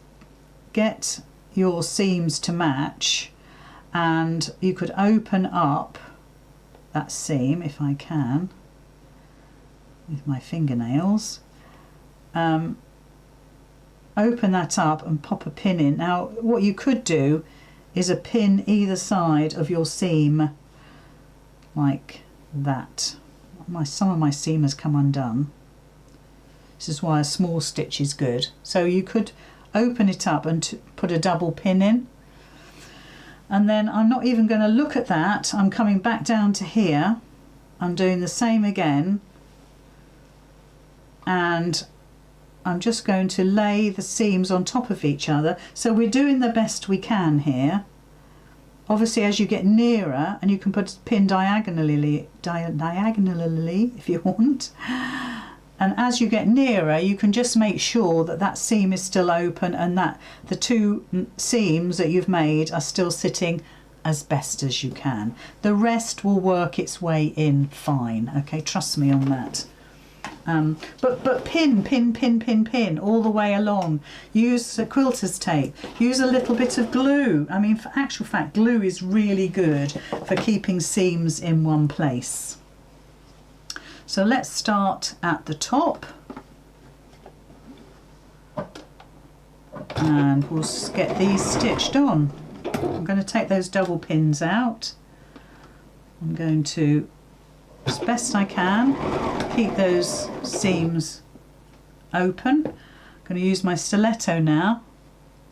S1: get your seams to match, and you could open up that seam, if I can, with my fingernails. Open that up and pop a pin in. Now what you could do is a pin either side of your seam like that. Some of my seam has come undone. This is why a small stitch is good. So you could open it up and put a double pin in, and then I'm not even going to look at that. I'm coming back down to here. I'm doing the same again, and I'm just going to lay the seams on top of each other. So we're doing the best we can here. Obviously as you get nearer, and you can put a pin diagonally if you want, and as you get nearer you can just make sure that that seam is still open and that the two seams that you've made are still sitting as best as you can. The rest will work its way in fine. Okay, trust me on that. But pin all the way along. Use quilter's tape. Use a little bit of glue. I mean, for actual fact, glue is really good for keeping seams in one place. So let's start at the top, and we'll get these stitched on. I'm going to take those double pins out. I'm going to, as best I can, keep those seams open. I'm going to use my stiletto now.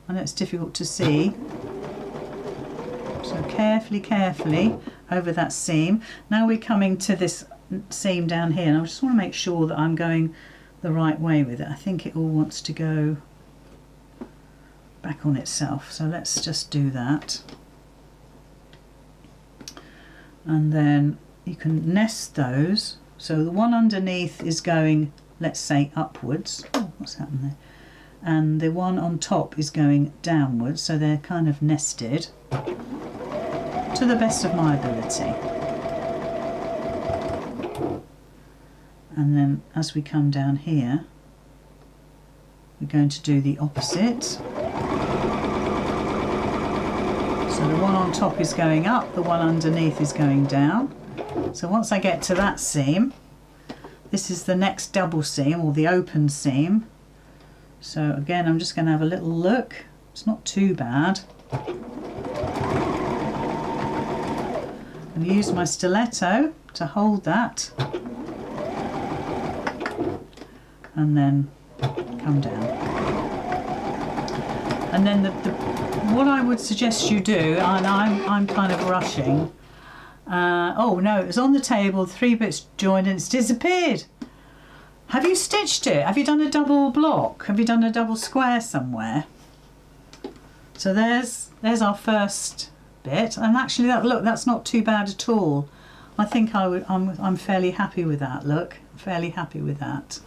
S1: I know it's difficult to see. So carefully over that seam. Now we're coming to this seam down here, and I just want to make sure that I'm going the right way with it. I think it all wants to go back on itself, so let's just do that. And then you can nest those, so the one underneath is going, let's say, upwards. Oh, what's happened there? And the one on top is going downwards, so they're kind of nested to the best of my ability. And then as we come down here, we're going to do the opposite. So the one on top is going up, the one underneath is going down. So once I get to that seam, this is the next double seam, or the open seam. So again, I'm just going to have a little look. It's not too bad. And use my stiletto to hold that. And then come down. And then what I would suggest you do, and I'm kind of rushing. Oh no, it was on the table, 3 bits joined, and it's disappeared. Have you stitched it? Have you done a double block? Have you done a double square somewhere? So there's our first bit, and actually look, that's not too bad at all. I think I'm fairly happy with that. Look, fairly happy with that.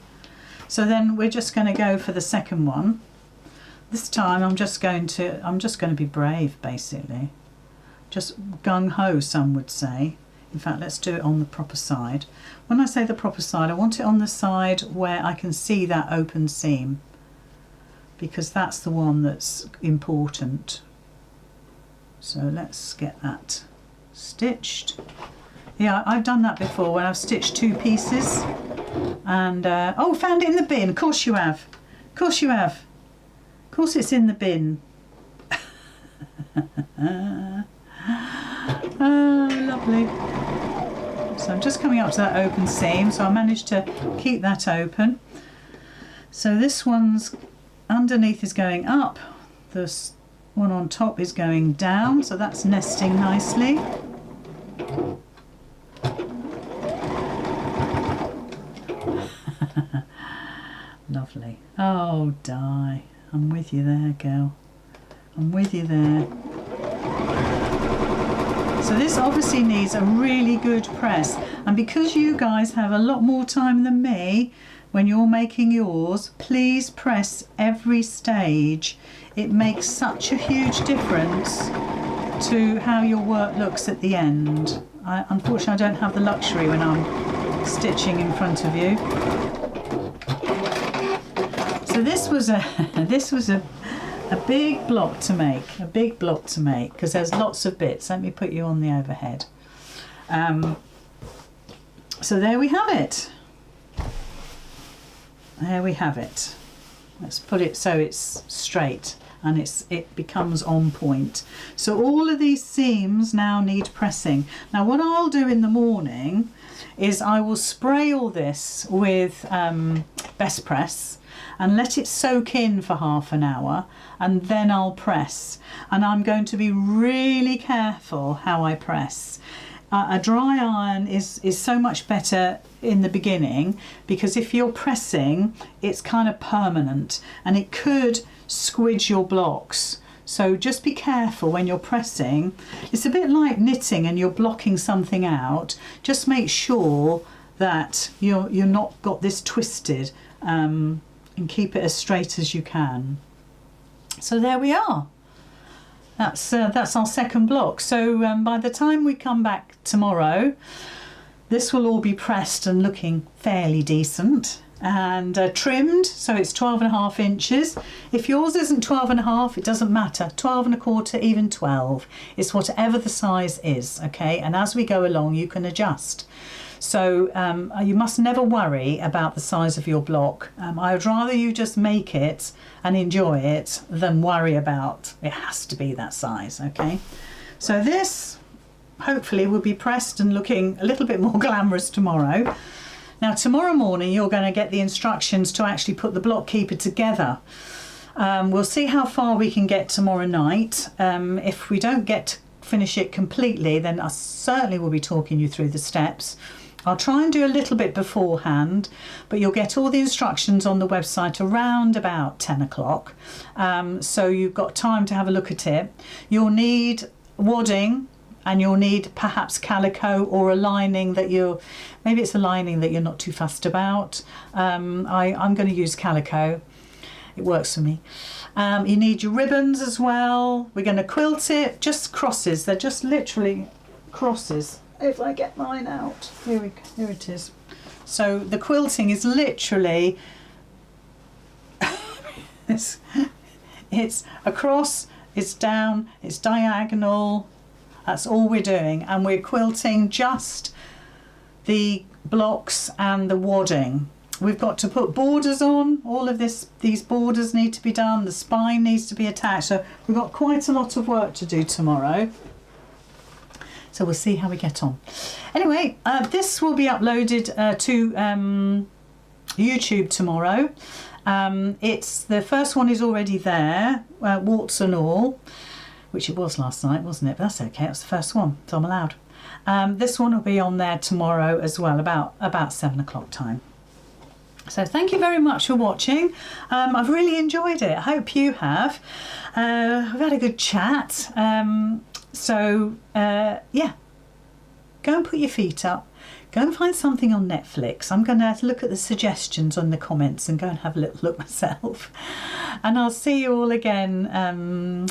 S1: So then we're just going to go for the second one. This time I'm just going to be brave, basically. Just gung-ho, some would say. In fact, let's do it on the proper side. When I say the proper side, I want it on the side where I can see that open seam, because that's the one that's important. So let's get that stitched. Yeah, I've done that before when I've stitched 2 pieces. And, oh, found it in the bin. Of course you have. Of course you have. Of course it's in the bin. Oh, lovely. So I'm just coming up to that open seam, so I managed to keep that open. So this one's underneath is going up, this one on top is going down, so that's nesting nicely. Lovely. Oh, Di, I'm with you there, girl. I'm with you there. So this obviously needs a really good press, and because you guys have a lot more time than me when you're making yours, please press every stage. It makes such a huge difference to how your work looks at the end. Unfortunately, I don't have the luxury when I'm stitching in front of you. So this was a big block to make, because there's lots of bits. Let me put you on the overhead. So there we have it. There we have it. Let's put it so it's straight and it becomes on point. So all of these seams now need pressing. Now what I'll do in the morning is I will spray all this with Best Press and let it soak in for half an hour, and then I'll press. And I'm going to be really careful how I press. A dry iron is so much better in the beginning, because if you're pressing, it's kind of permanent and it could squidge your blocks. So just be careful when you're pressing. It's a bit like knitting and you're blocking something out. Just make sure that you're not got this twisted, and keep it as straight as you can. So there we are. That's our second block. So by the time we come back tomorrow, this will all be pressed and looking fairly decent and trimmed, so it's 12.5 inches. If yours isn't 12.5, it doesn't matter. 12.25, even 12. It's whatever the size is, okay? And as we go along, you can adjust. So you must never worry about the size of your block. I would rather you just make it and enjoy it than worry about it has to be that size, okay? So this hopefully will be pressed and looking a little bit more glamorous tomorrow. Now tomorrow morning you're going to get the instructions to actually put the block keeper together. We'll see how far we can get tomorrow night. If we don't get to finish it completely, then I certainly will be talking you through the steps I'll try and do a little bit beforehand, but you'll get all the instructions on the website around about 10 o'clock. So you've got time to have a look at it. You'll need wadding, and you'll need perhaps calico or a lining that maybe it's a lining that you're not too fussed about. I'm going to use calico. It works for me. You need your ribbons as well. We're going to quilt it, just crosses. They're just literally crosses. If I get mine out, here it is. So the quilting is literally it's across, it's down, it's diagonal. That's all we're doing, and we're quilting just the blocks and the wadding. We've got to put borders on. All of these borders need to be done. The spine needs to be attached. So we've got quite a lot of work to do tomorrow. So we'll see how we get on. Anyway, this will be uploaded to YouTube tomorrow. It's the first one is already there, warts and all, which it was last night, wasn't it? But that's okay. It was the first one, so I'm allowed. This one will be on there tomorrow as well, about 7 o'clock time. So thank you very much for watching. I've really enjoyed it. I hope you have. We've had a good chat. Yeah, go and put your feet up. Go and find something on Netflix. I'm going to look at the suggestions on the comments and go and have a little look myself. And I'll see you all again